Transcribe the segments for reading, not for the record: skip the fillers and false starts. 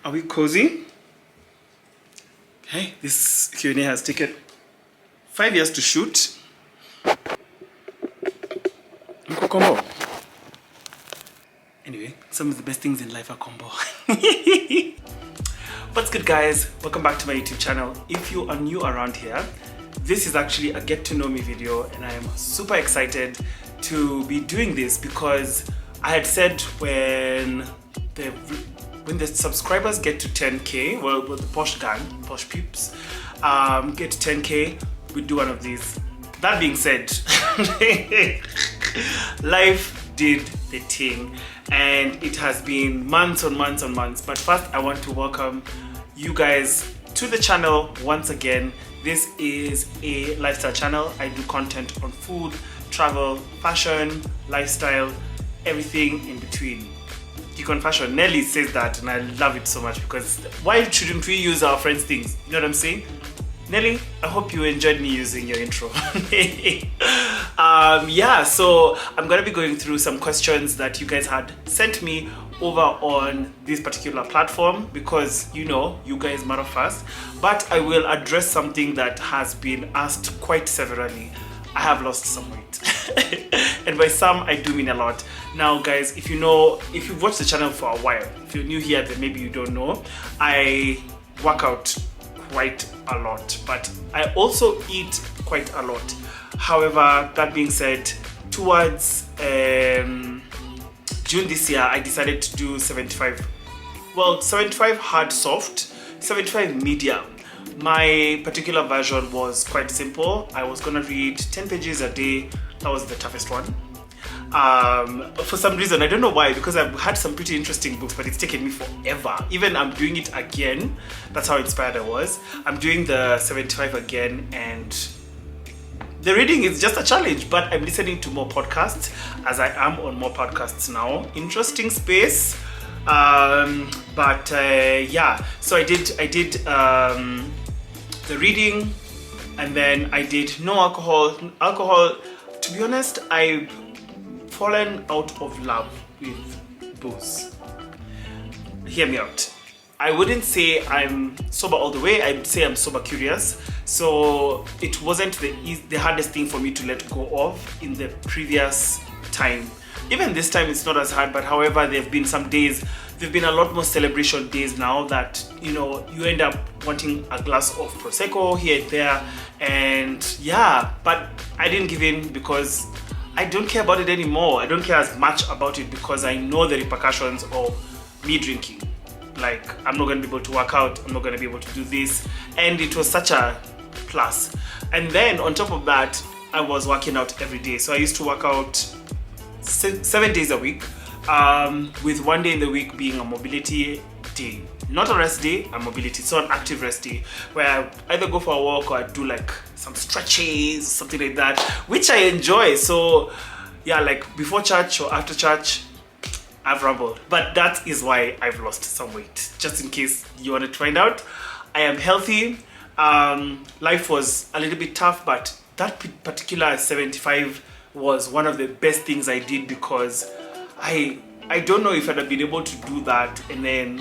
Are we cozy? Hey, this Q&A has taken 5 years to shoot. Combo. Anyway, some of the best things in life are combo. What's good, guys? Welcome back to my YouTube channel. If you are new around here, this is actually a get to know me video, and I am super excited to be doing this because I had said when the subscribers get to 10k, well, the posh gang, posh peeps, get to 10k, we do one of these. That being said, life did the thing, and it has been months on months on months. But first, I want to welcome you guys to the channel once again. This is a lifestyle channel. I do content on food, travel, fashion, lifestyle, everything in between. Geek on fashion. Nelly says that, and I love it so much because why shouldn't we use our friends' things? You know what I'm saying? Nelly, I hope you enjoyed me using your intro. Yeah, so I'm gonna be going through some questions that you guys had sent me over on this particular platform because you know you guys matter first. But I will address something that has been asked quite severally. I have lost some weight. And by some, I do mean a lot. Now guys, if you've watched the channel for a while, if you're new here, then maybe you don't know, I work out quite a lot, but I also eat quite a lot. However, that being said, towards June this year, I decided to do 75 hard soft, 75 medium. My particular version was quite simple. I was gonna read 10 pages a day. That was the toughest one. For some reason, I don't know why, because I've had some pretty interesting books, but it's taken me forever. Even I'm doing it again. That's how inspired I was. I'm doing the 75 again, and the reading is just a challenge, but I'm listening to more podcasts, as I am on more podcasts now. Interesting space. Yeah, so I did the reading, and then I did no alcohol. Alcohol, to be honest, I've fallen out of love with booze. Hear me out. I wouldn't say I'm sober all the way. I'd say I'm sober curious. So it wasn't the hardest thing for me to let go of in the previous time. Even this time it's not as hard, but however, there've been some days, there've been a lot more celebration days now that, you know, you end up wanting a glass of Prosecco here and there. And yeah, but I didn't give in because I don't care about it anymore. I don't care as much about it because I know the repercussions of me drinking. Like, I'm not going to be able to work out, I'm not going to be able to do this. And it was such a plus. And then on top of that, I was working out every day. So I used to work out 7 days a week, with one day in the week being a mobility day. Not a rest day, a mobility, so an active rest day where I either go for a walk or I do like some stretches, something like that, which I enjoy. So yeah, like before church or after church, I've rumbled. But that is why I've lost some weight. Just in case you wanted to find out, I am healthy. Life was a little bit tough, but that particular 75 was one of the best things I did because I don't know if I'd have been able to do that and then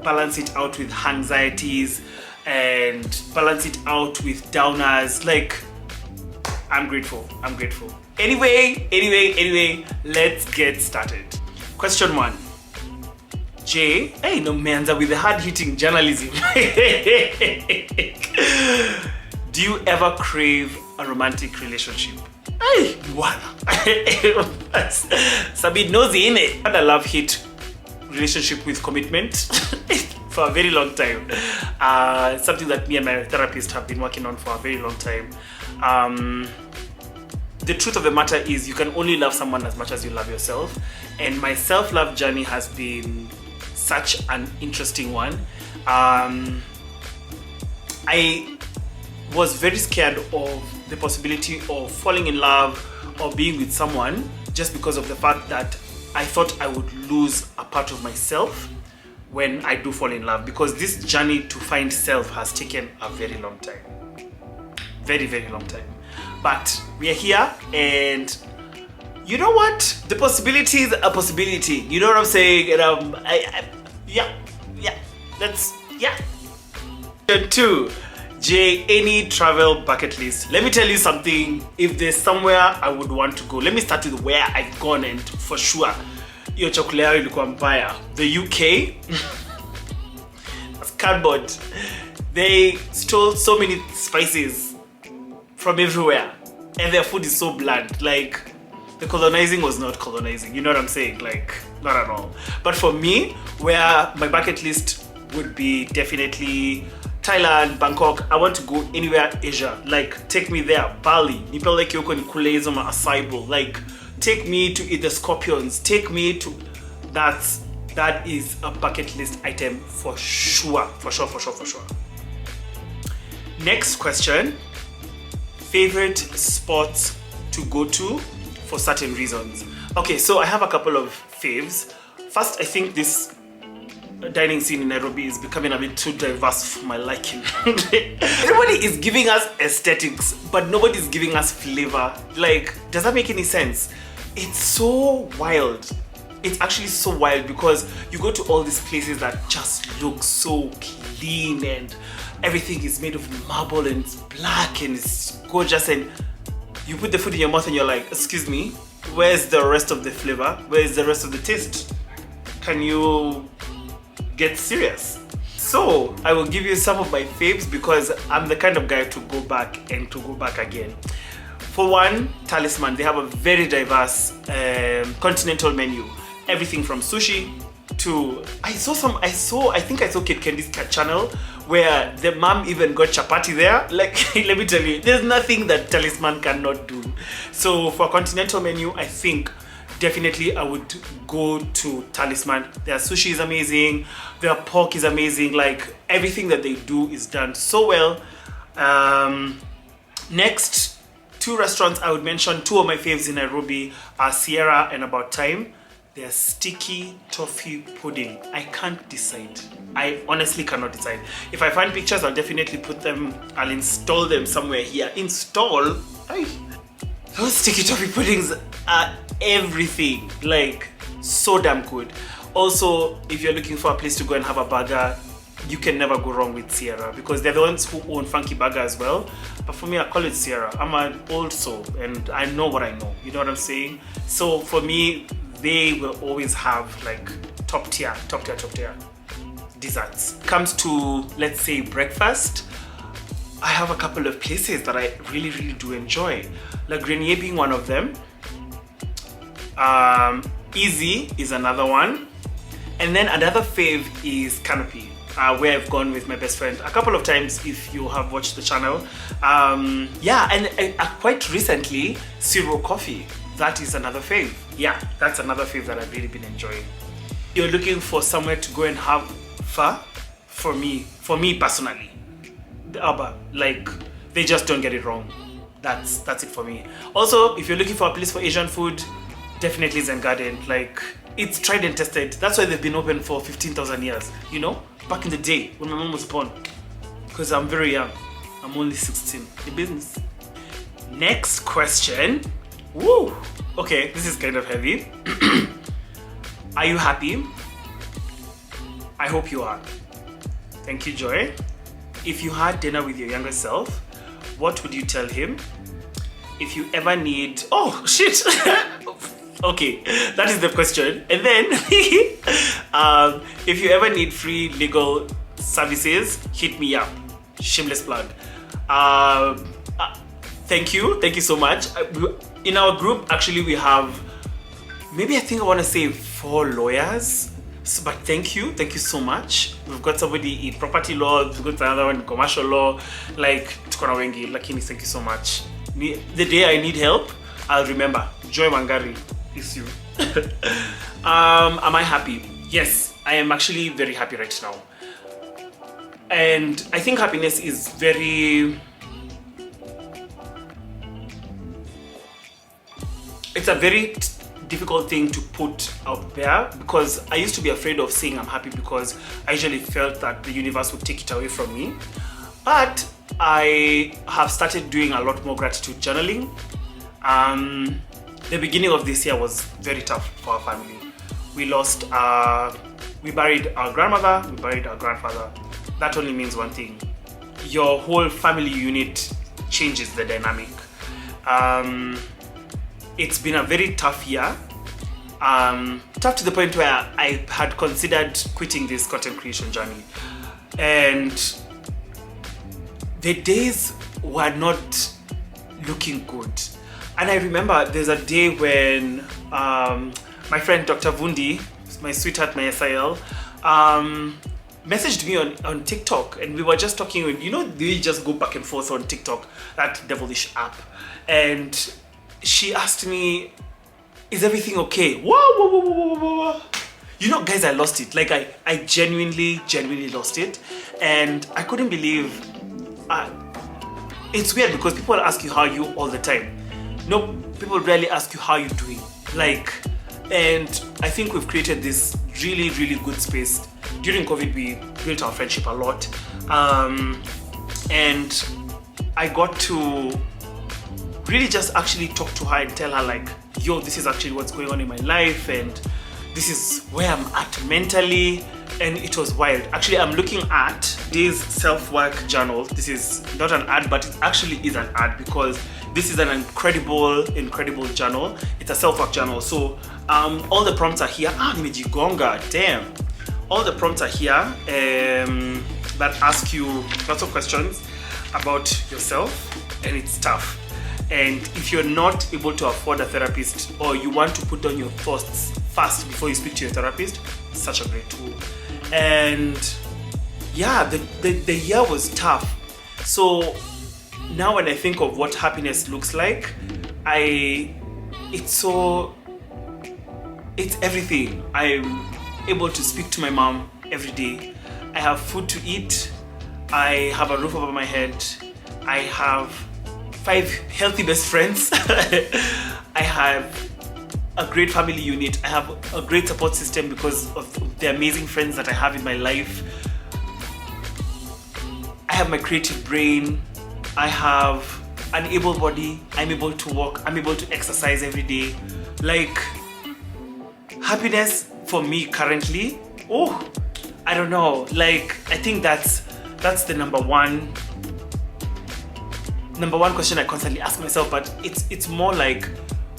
balance it out with anxieties and balance it out with downers. Like, I'm grateful. Anyway, let's get started. Question 1. Jay, hey, no manza with the hard-hitting journalism. Do you ever crave a romantic relationship? Hey, what? Sabi nosy in it. I had a love-hate relationship with commitment for a very long time. Something that me and my therapist have been working on for a very long time. The truth of the matter is you can only love someone as much as you love yourself. And my self-love journey has been such an interesting one. I was very scared of the possibility of falling in love or being with someone just because of the fact that I thought I would lose a part of myself when I do fall in love, because this journey to find self has taken a very long time. Very, very long time. But we are here, and you know what? The possibility is a possibility. You know what I'm saying? And yeah. Yeah, yeah. Question 2. Jay, any travel bucket list? Let me tell you something. If there's somewhere I would want to go, let me start with where I've gone, and for sure, your chocolate ilikuwa mbaya. The UK, that's cardboard. They stole so many spices from everywhere, and their food is so bland. Like, the colonizing was not colonizing. You know what I'm saying? Like, not at all. But for me, where my bucket list would be definitely Thailand, Bangkok. I want to go anywhere Asia. Like, take me there. Bali. Nipeleke huko nikule hizo ma acai bowl. Like, take me to eat the scorpions. Take me to... That is a bucket list item for sure. For sure. Next question. Favorite spots to go to for certain reasons. Okay, so I have a couple of faves. First, I think this dining scene in Nairobi is becoming a bit too diverse for my liking. Everybody is giving us aesthetics, but nobody is giving us flavor. Like, does that make any sense? It's so wild. It's actually so wild because you go to all these places that just look so clean and everything is made of marble and it's black and it's gorgeous, and you put the food in your mouth and you're like, excuse me, where's the rest of the flavor? Where's the rest of the taste? Can you get serious? So I will give you some of my faves because I'm the kind of guy to go back and to go back again. For one, Talisman. They have a very diverse continental menu. Everything from sushi to I think I saw Kid Candy's channel where the mom even got chapati there. Like, let me tell you, there's nothing that Talisman cannot do. So for continental menu, I think definitely I would go to Talisman. Their sushi is amazing, their pork is amazing, like everything that they do is done so well. Next, two restaurants I would mention, two of my faves in Nairobi are Sierra and About Time. Their sticky toffee pudding. I can't decide. I honestly cannot decide. If I find pictures, I'll definitely put them, I'll install them somewhere here. Install? Those sticky toffee puddings are everything. Like, so damn good. Also, if you're looking for a place to go and have a burger, you can never go wrong with Sierra because they're the ones who own Funky Burger as well. But for me, I call it Sierra. I'm an old soul and I know what I know. You know what I'm saying? So for me, they will always have like top tier desserts. Comes to, let's say, breakfast, I have a couple of places that I really do enjoy. La Grenier being one of them. Easy is another one. And then another fave is Canopy, where I've gone with my best friend a couple of times if you have watched the channel. Yeah, and quite recently, Zero Coffee. That is another fave. Yeah, that's another fave that I've really been enjoying. You're looking for somewhere to go and have pho? For me personally, the Abba, like, they just don't get it wrong. That's it for me. Also, if you're looking for a place for Asian food, definitely Zen Garden. Like, it's tried and tested. That's why they've been open for 15,000 years, you know? Back in the day when my mom was born. Because I'm very young. I'm only 16. The business. Next question. Woo! Okay, this is kind of heavy. Are you happy? I hope you are. Thank you, Joy. If you had dinner with your younger self, what would you tell him? If you ever need... Oh, shit! Okay, that is the question. And then, if you ever need free legal services, hit me up. Shameless plug. Thank you so much. In our group, actually, we have, maybe I think I want to say 4 lawyers. So, but thank you so much. We've got somebody in property law, we've got another one in commercial law. Like, tukona wengi, lakini thank you so much. The day I need help, I'll remember. Joy Mangari is you. Am I happy? Yes, I am actually very happy right now. And I think happiness is it's a very difficult thing to put out there because I used to be afraid of saying I'm happy because I usually felt that the universe would take it away from me. But I have started doing a lot more gratitude journaling. The beginning of this year was very tough for our family. We lost we buried our grandmother, we buried our grandfather. That only means one thing: your whole family unit changes the dynamic. It's been a very tough year. Tough to the point where I had considered quitting this content creation journey, and the days were not looking good. And I remember there's a day when my friend Dr. Vundi, my sweetheart, my SIL, messaged me on TikTok, and we were just talking. You know, they just go back and forth on TikTok, that devilish app, and she asked me, "Is everything okay?" Whoa. You know, guys, I lost it. Like, I genuinely lost it, and I couldn't believe. It's weird because people ask you how are you all the time. No, people rarely ask you how you're doing. Like, and I think we've created this really good space. During COVID, we built our friendship a lot, and I got to really just actually talk to her and tell her, like, yo, this is actually what's going on in my life, and this is where I'm at mentally. And it was wild. Actually, I'm looking at this self-work journal. This is not an ad, but it actually is an ad, because this is an incredible journal. It's a self-work journal. So all the prompts are here. Nimejigonga, damn. All the prompts are here that ask you lots of questions about yourself, and it's tough. And if you're not able to afford a therapist, or you want to put down your thoughts fast before you speak to your therapist, it's such a great tool. And yeah, the year was tough. So now when I think of what happiness looks like, it's everything. I'm able to speak to my mom every day. I have food to eat. I have a roof over my head. I have 5 healthy best friends. I have a great family unit. I have a great support system because of the amazing friends that I have in my life. I have my creative brain. I have an able body. I'm able to walk. I'm able to exercise every day. Like, happiness for me currently, I don't know. Like, I think that's the number one question I constantly ask myself. But it's more like,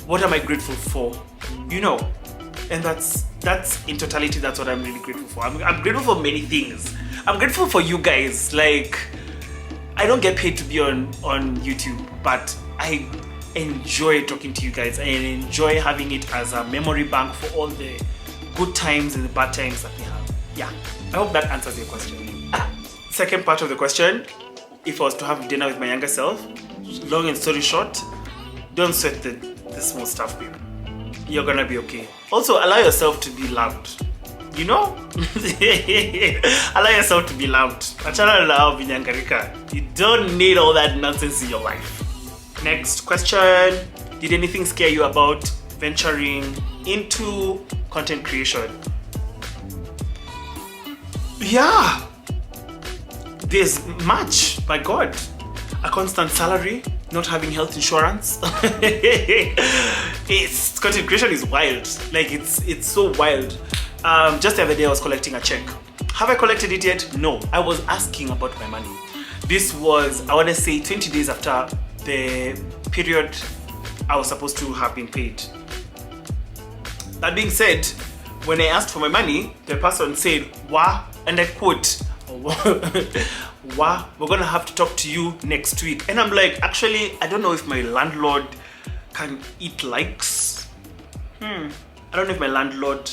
what am I grateful for? You know, and that's in totality, that's what I'm really grateful for. I'm grateful for many things. I'm grateful for you guys. Like, I don't get paid to be on YouTube, but I enjoy talking to you guys. I enjoy having it as a memory bank for all the good times and the bad times that we have. Yeah, I hope that answers your question. Second part of the question: if I was to have dinner with my younger self, long and story short, don't sweat the small stuff, babe. You're gonna be okay. Also, allow yourself to be loved. You know? Allow yourself to be loved. You don't need all that nonsense in your life. Next question: did anything scare you about venturing into content creation? Yeah. There's much, my God. A constant salary, not having health insurance. Content creation is wild. Like, it's so wild. Just the other day I was collecting a check. Have I collected it yet? No. I was asking about my money. This was, I want to say, 20 days after the period I was supposed to have been paid. That being said, when I asked for my money, the person said, "Wah," and I quote, "Wah, we're gonna have to talk to you next week." And I'm like, actually, I don't know if my landlord can eat likes. I don't know if my landlord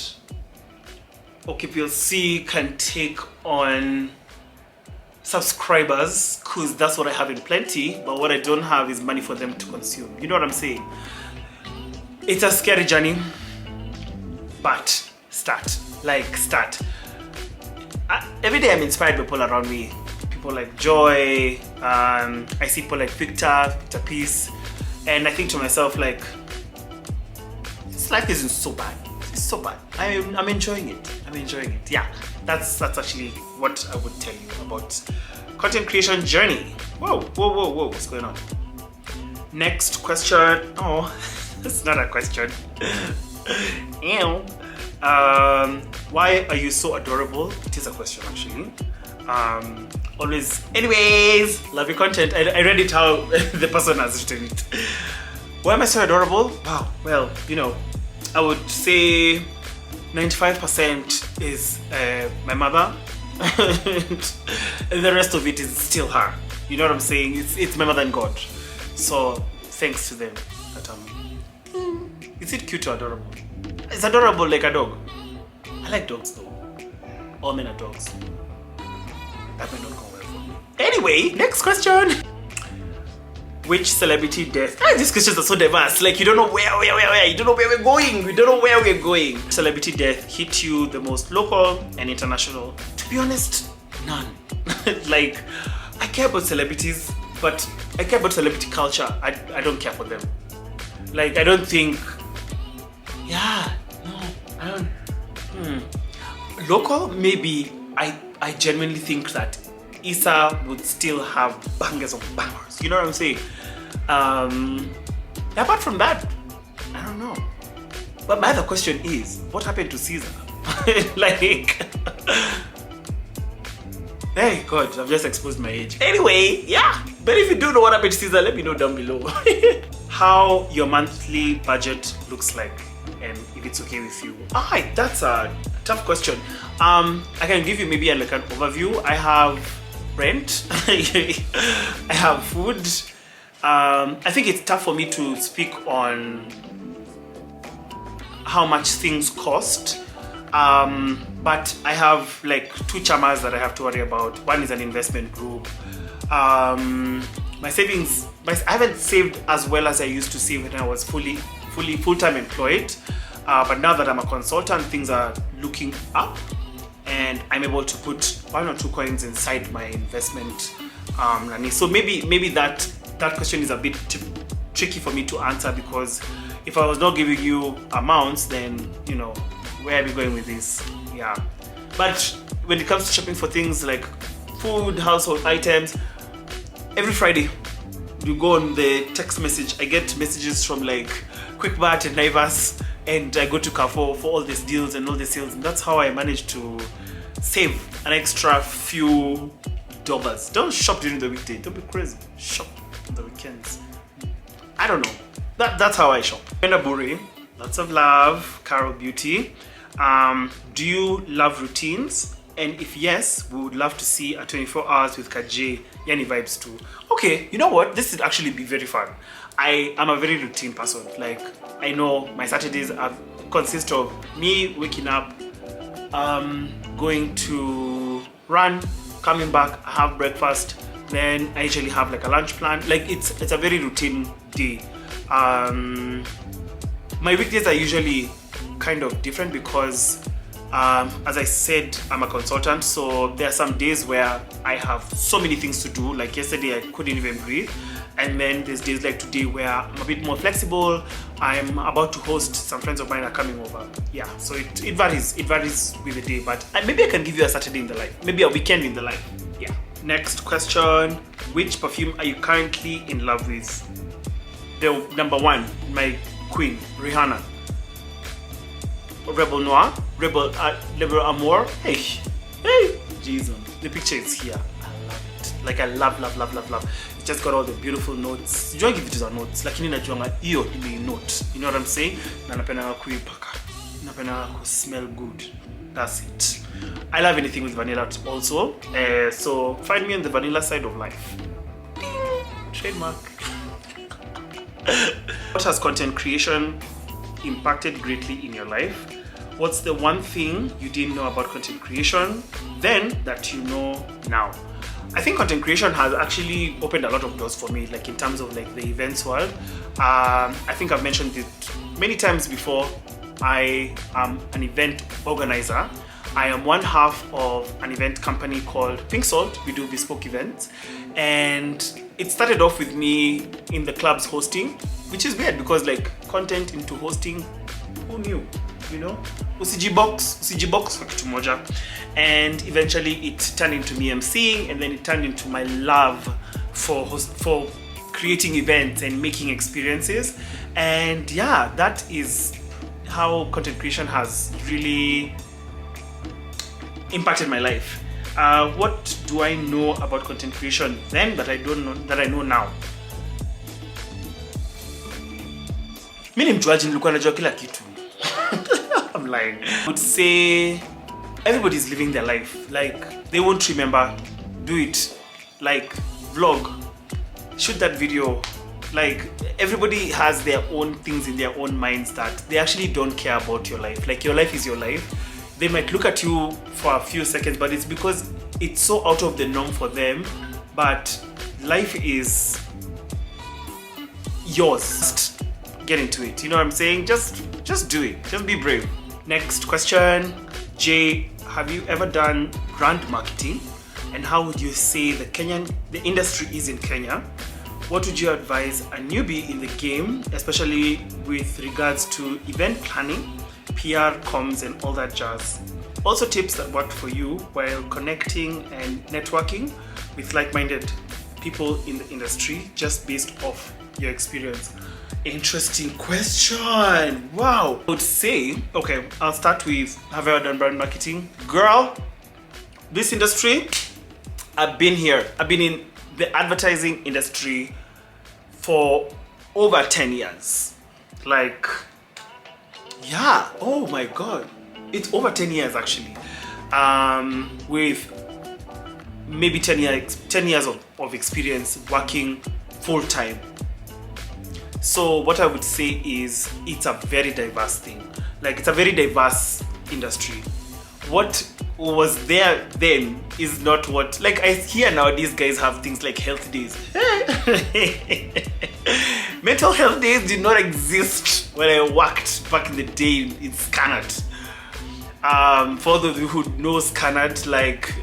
or KPLC can take on subscribers, because that's what I have in plenty, but what I don't have is money for them to consume. You know what I'm saying? It's a scary journey, but start. Every day I'm inspired by people around me. People like Joy, I see people like Victor Peace, and I think to myself, like, this life isn't so bad. It's so bad. I'm enjoying it. Yeah, that's actually what I would tell you about content creation journey. Whoa, what's going on? Next question. Oh, it's not a question. Ew. Why are you so adorable? It is a question actually. Always. Anyways, love your content. I read it how the person has written it. Why am I so adorable? Wow. Well, you know, I would say 95% is my mother, and the rest of it is still her. You know what I'm saying? It's my mother and God. So thanks to them that is it cute or adorable? It's adorable like a dog. I like dogs though. All men are dogs. That may not go well for me. Anyway, next question. Which celebrity death? These questions are so diverse. Like you don't know where. You don't know where we're going. We don't know where we're going. Celebrity death hit you the most, local and international? To be honest, none. Like I care about celebrities, but I care about celebrity culture. I don't care for them. Like I don't think. Yeah, no, I don't. Local, maybe. I genuinely think that Issa would still have bangers of bangers. You know what I'm saying? Apart from that, I don't know. But my other question is, what happened to Caesar? Like, hey God, I've just exposed my age. Anyway, yeah. But if you do know what happened to Caesar, let me know down below. How your monthly budget looks like, and if it's okay with you. Alright, that's a tough question. I can give you maybe like an overview. I have rent. I have food. I think it's tough for me to speak on how much things cost. But I have like 2 chamas that I have to worry about. One is an investment group. My savings, I haven't saved as well as I used to save when I was full-time employed. But now that I'm a consultant, things are looking up, and I'm able to put 1 or 2 coins inside my investment. So maybe that question is a bit tricky for me to answer, because if I was not giving you amounts, then you know, where are we going with this? Yeah. But when it comes to shopping for things like food, household items, every Friday you go on the text message. I get messages from like QuickBart and Naivas, and I go to Carrefour for all these deals and all the sales, and that's how I manage to save an extra few dollars. Don't shop during the weekday. Don't be crazy. Shop on the weekends. I don't know. That's how I shop. Buri, lots of love. Carol Beauty. Do you love routines? And if yes, we would love to see a 24 hours with Kaj, Yani vibes too. Okay, you know what? This would actually be very fun. I am a very routine person. Like, I know my Saturdays consist of me waking up, going to run, coming back, have breakfast, then I usually have like a lunch plan. Like it's a very routine day. My weekdays are usually kind of different because as I said, I'm a consultant, so there are some days where I have so many things to do. Like yesterday I couldn't even breathe, and then there's days like today where I'm a bit more flexible. I'm about to host, some friends of mine are coming over. Yeah, so it varies with the day, but maybe I can give you a Saturday in the life, maybe a weekend in the life. Yeah. Next question, which perfume are you currently in love with? The number 1, my queen, Rihanna. Rebel Noir, Rebel Amour. Hey, Jesus, the picture is here. I love it. Like I love. It's just got all the beautiful notes. You don't give it to notes. Lakini najuanga hiyo ni note. You know what I'm saying? Na napenda kuipaka. Napenda ku smell good. That's it. I love anything with vanilla also. So find me on the vanilla side of life. Trademark. What has content creation impacted greatly in your life? What's the one thing you didn't know about content creation then that you know now? I think content creation has actually opened a lot of doors for me, like in terms of like the events world. I think I've mentioned it many times before. I am an event organizer. I am one half of an event company called Pink Salt. We do bespoke events, and it started off with me in the clubs hosting, which is weird because like content into hosting, who knew, you know? Usijibox kwa kitu moja. And eventually it turned into me emceeing, and then it turned into my love for creating events and making experiences. And yeah, that is how content creation has really impacted my life. What do I know about content creation then that I don't know that I know now? Mimi ni mjuaji, nilikuwa najua kila kitu. I'm lying. I would say everybody's living their life. Like, they won't remember. Do it. Like, vlog. Shoot that video. Like, everybody has their own things in their own minds that they actually don't care about your life. Like, your life is your life. They might look at you for a few seconds, but it's because it's so out of the norm for them. But life is yours. Just get into it. You know what I'm saying? Just do it. Just be brave. Next question. Jay, have you ever done brand marketing? And how would you say the industry is in Kenya? What would you advise a newbie in the game, especially with regards to event planning, PR, comms, and all that jazz? Also tips that worked for you while connecting and networking with like-minded people in the industry, just based off your experience. Interesting question. Wow. I would say, okay, I'll start with, have you ever done brand marketing? Girl, this industry, I've been here. I've been in the advertising industry for over 10 years. Like, yeah, oh my God. It's over 10 years actually. With maybe 10 years of experience working full-time. So what I would say is it's a very diverse thing. Like, it's a very diverse industry. What was there then is not what, like, I hear nowadays guys have things like health days. Mental health days did not exist when I worked back in the day in Scanat. For those of you who know Scanat, like,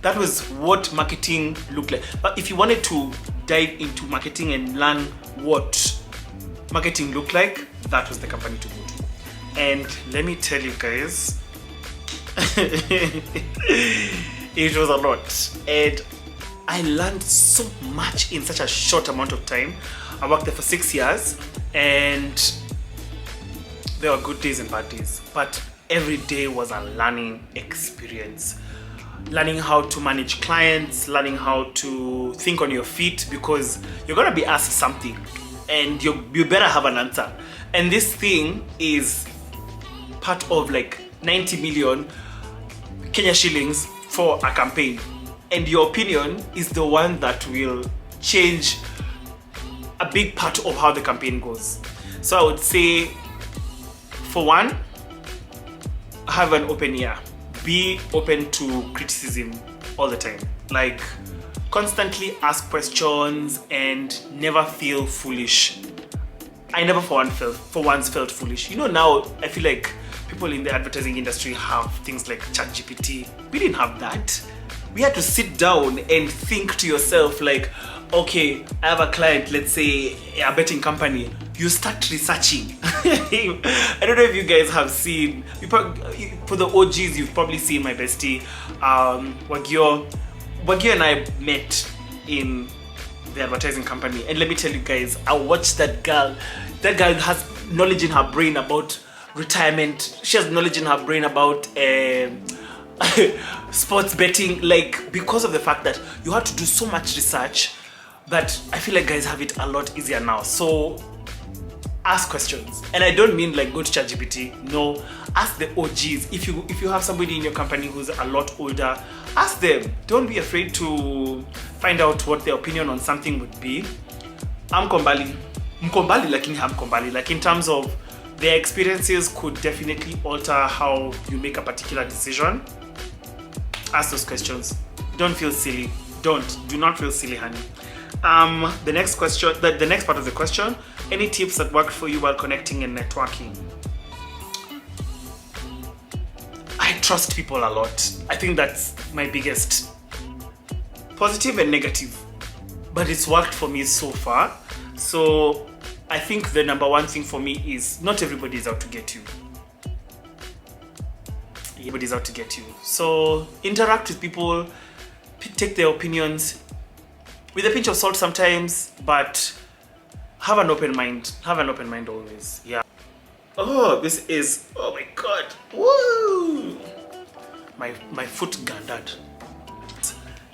that was what marketing looked like. But if you wanted to dive into marketing and learn what marketing looked like, that was the company to go to. And let me tell you guys, it was a lot. And I learned so much in such a short amount of time. I worked there for 6 years, and there were good days and bad days. But every day was a learning experience. Learning how to manage clients, learning how to think on your feet, because you're gonna be asked something and you better have an answer. And this thing is part of like 90 million Kenya shillings for a campaign. And your opinion is the one that will change a big part of how the campaign goes. So I would say, for one, have an open ear. Be open to criticism all the time. Like, constantly ask questions and never feel foolish. I never for once felt foolish. You know, now I feel like people in the advertising industry have things like ChatGPT. We didn't have that. We had to sit down and think to yourself like, okay, I have a client, let's say a betting company. You start researching. I don't know if you guys have seen, for the OGs, you've probably seen my bestie, Wagio. Wagio and I met in the advertising company. And let me tell you guys, I watched that girl. That girl has knowledge in her brain about retirement. She has knowledge in her brain about sports betting. Like, because of the fact that you had to do so much research, that I feel like guys have it a lot easier now. So ask questions, and I don't mean like go to ChatGPT. No, ask the OGs. If you have somebody in your company who's a lot older, ask them. Don't be afraid to find out what their opinion on something would be. Mkombali lakini hamkombali. Like, in terms of their experiences could definitely alter how you make a particular decision. Ask those questions. Don't feel silly. Do not feel silly, honey. The next question, the next part of the question, any tips that worked for you while connecting and networking? I trust people a lot. I think that's my biggest positive and negative, but it's worked for me so far. So I think the number one thing for me is not everybody is out to get you. Everybody's out to get you. So interact with people, take their opinions with a pinch of salt sometimes, but have an open mind. Have an open mind always. Yeah. Oh, this is, oh my god. Woo! My foot gandered.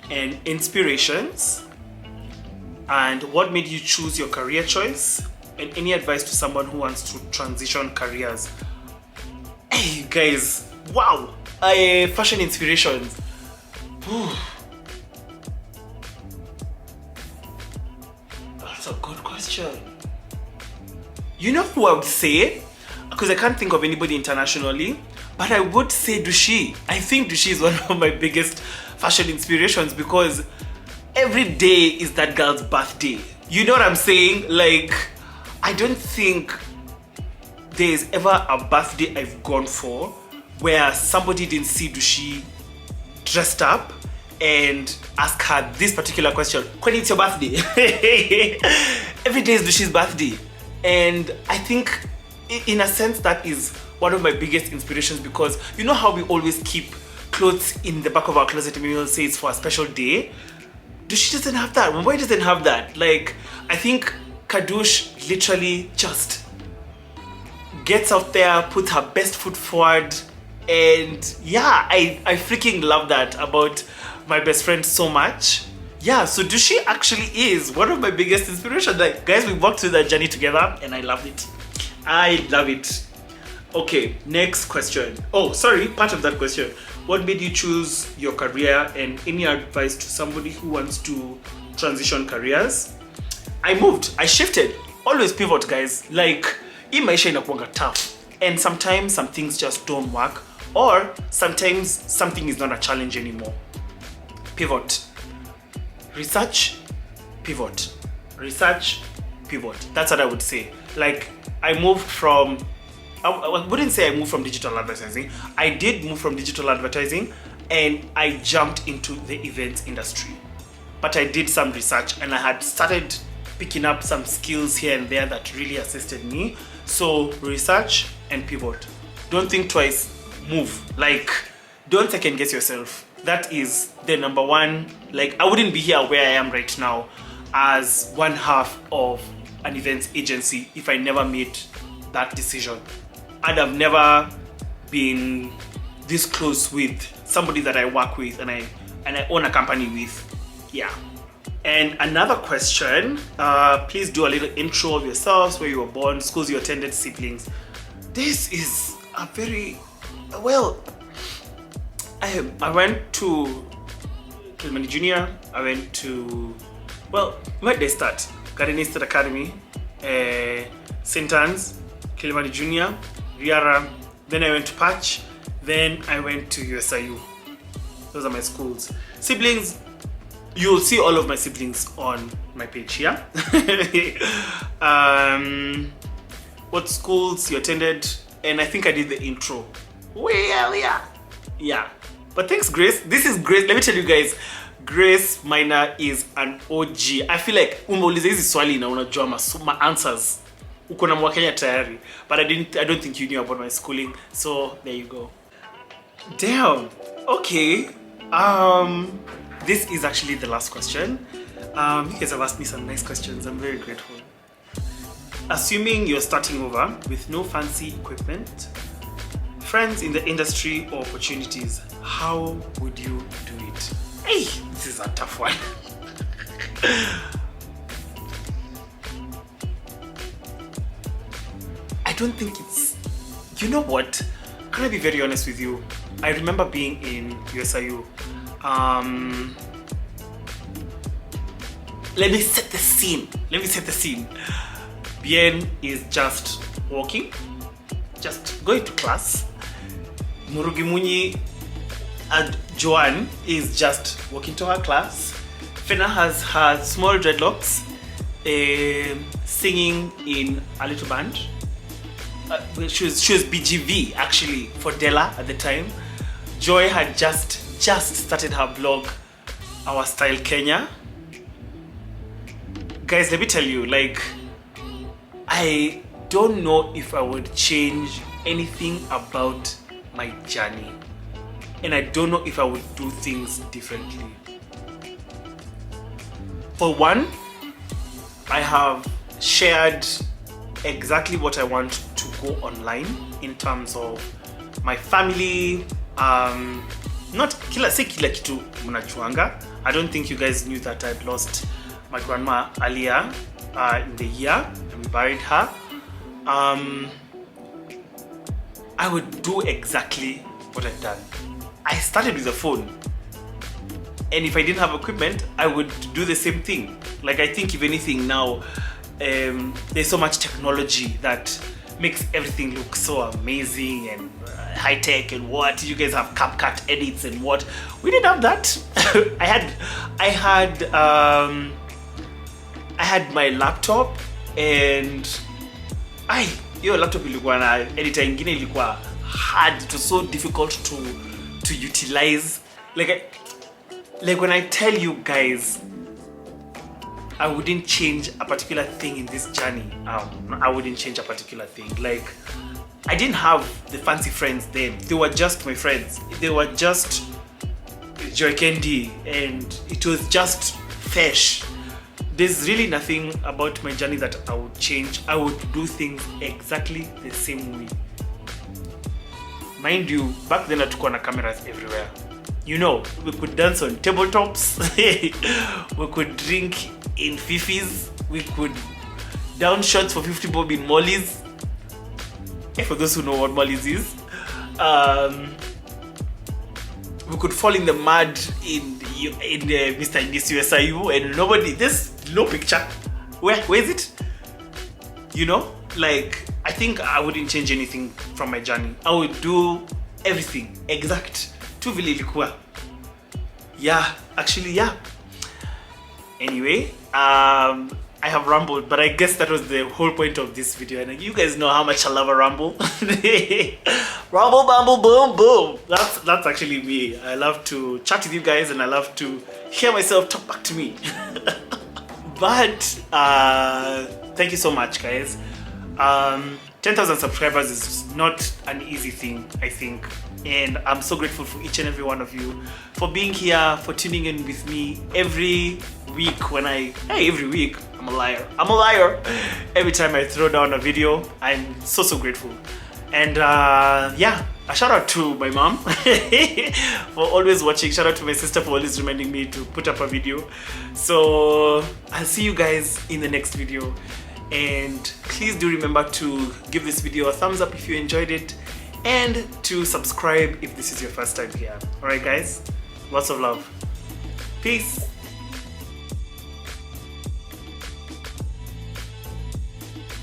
And inspirations. And what made you choose your career choice? And any advice to someone who wants to transition careers? Hey guys, wow! Fashion inspirations. Whew. That's a good question. You know who I would say? Because I can't think of anybody internationally, but I would say Dushi. I think Dushi is one of my biggest fashion inspirations because every day is that girl's birthday. You know what I'm saying? Like, I don't think there's ever a birthday I've gone for where somebody didn't see Dushi dressed up and ask her this particular question. When it's your birthday? Every day is Dushi's birthday. And I think in a sense that is one of my biggest inspirations because you know how we always keep clothes in the back of our closet and we will say it's for a special day? Dushi doesn't have that. Mumbai doesn't have that. Like, I think Kadush literally just gets out there, puts her best foot forward, and yeah, I freaking love that about my best friend so much. Yeah, so Dushi actually is one of my biggest inspirations. Like, guys, we walked through that journey together and I loved it. I love it. Okay, next question. Oh, sorry, part of that question. What made you choose your career and any advice to somebody who wants to transition careers? I moved, I shifted. Always pivot, guys. Like, in maisha inakuanga tough. And sometimes some things just don't work. Or sometimes something is not a challenge anymore. Pivot. Research, pivot. Research, pivot. That's what I would say. Like, I moved from, I wouldn't say I moved from digital advertising. I did move from digital advertising and I jumped into the events industry. But I did some research and I had started picking up some skills here and there that really assisted me. So research and pivot. Don't think twice, move. Like, don't second guess yourself. That is the number one. Like, I wouldn't be here where I am right now as one half of an events agency if I never made that decision. I'd have never been this close with somebody that I work with and I own a company with. Yeah. And another question, please do a little intro of yourselves, where you were born, schools you attended, siblings. This is a very, well, I went to Kilimani Junior, I went to, well, where did I start? Garden State Academy, St. Anne's, Kilimani Junior, Riara, then I went to Patch, then I went to USIU. Those are my schools. Siblings, you'll see all of my siblings on my page here. What schools you attended, and I think I did the intro way earlier. Yeah, but thanks Grace. This is Grace. Let me tell you guys, Grace Minor is an OG. I feel like umeuliza hizi swali na unajua my answers uko na Mwakenya tayari, but I don't think you knew about my schooling, so there you go. Damn. Okay. This is actually the last question. You guys have asked me some nice questions. I'm very grateful. Assuming you're starting over with no fancy equipment, friends in the industry or opportunities, how would you do it? Hey, this is a tough one. I don't think it's, you know what? Can I be very honest with you? I remember being in USIU. Let me set the scene. Bien is just walking, just going to class. Murugi Munyi and Joanne is just walking to her class. Fena has her small dreadlocks, singing in a little band. She was BGV actually for Della at the time. Joy had just started her blog, Our Style Kenya. Guys, let me tell you, like, I don't know if I would change anything about my journey, and I don't know if I would do things differently. For one, I have shared exactly what I want to go online in terms of my family. Not kila kitu mnajuanga. I don't think you guys knew that I'd lost my grandma earlier in the year, and we buried her. I would do exactly what I've done. I started with a phone, and if I didn't have equipment, I would do the same thing. Like, I think if anything now, there's so much technology that makes everything look so amazing and high tech, and what you guys have CapCut edits and what we didn't have that. I had my laptop, and hiyo laptop ilikuwa na editor ingine ilikuwa hard. It was so difficult to utilize. Like when I tell you guys, I wouldn't change a particular thing in this journey. I wouldn't change a particular thing. Like, I didn't have the fancy friends then. They were just my friends. They were just Joy Candy, and it was just fresh. There's really nothing about my journey that I would change. I would do things exactly the same way. Mind you, back then hatukuwa na cameras everywhere. You know, we could dance on tabletops. We could drink in fifis. We could down shots for 50 bob in mollies. For those who know what mollies is. We could fall in the mud in Mr. Indis USIU, and nobody, there's no picture. Where is it? You know, like, I think I wouldn't change anything from my journey. I would do everything exact tu vile ilikuwa. Yeah, actually, yeah. Anyway, I have rambled, but I guess that was the whole point of this video, and you guys know how much I love a ramble. Ramble, bamble, boom, boom. That's actually me. I love to chat with you guys, and I love to hear myself talk back to me. But thank you so much, guys. 10,000 subscribers is not an easy thing, I think, and I'm so grateful for each and every one of you for being here, for tuning in with me every week. Every week, I'm a liar. Every time I throw down a video, I'm so grateful. And yeah, a shout out to my mom for always watching. Shout out to my sister for always reminding me to put up a video. So I'll see you guys in the next video, and please do remember to give this video a thumbs up if you enjoyed it, and to subscribe if this is your first time here. Alright guys, lots of love. Peace.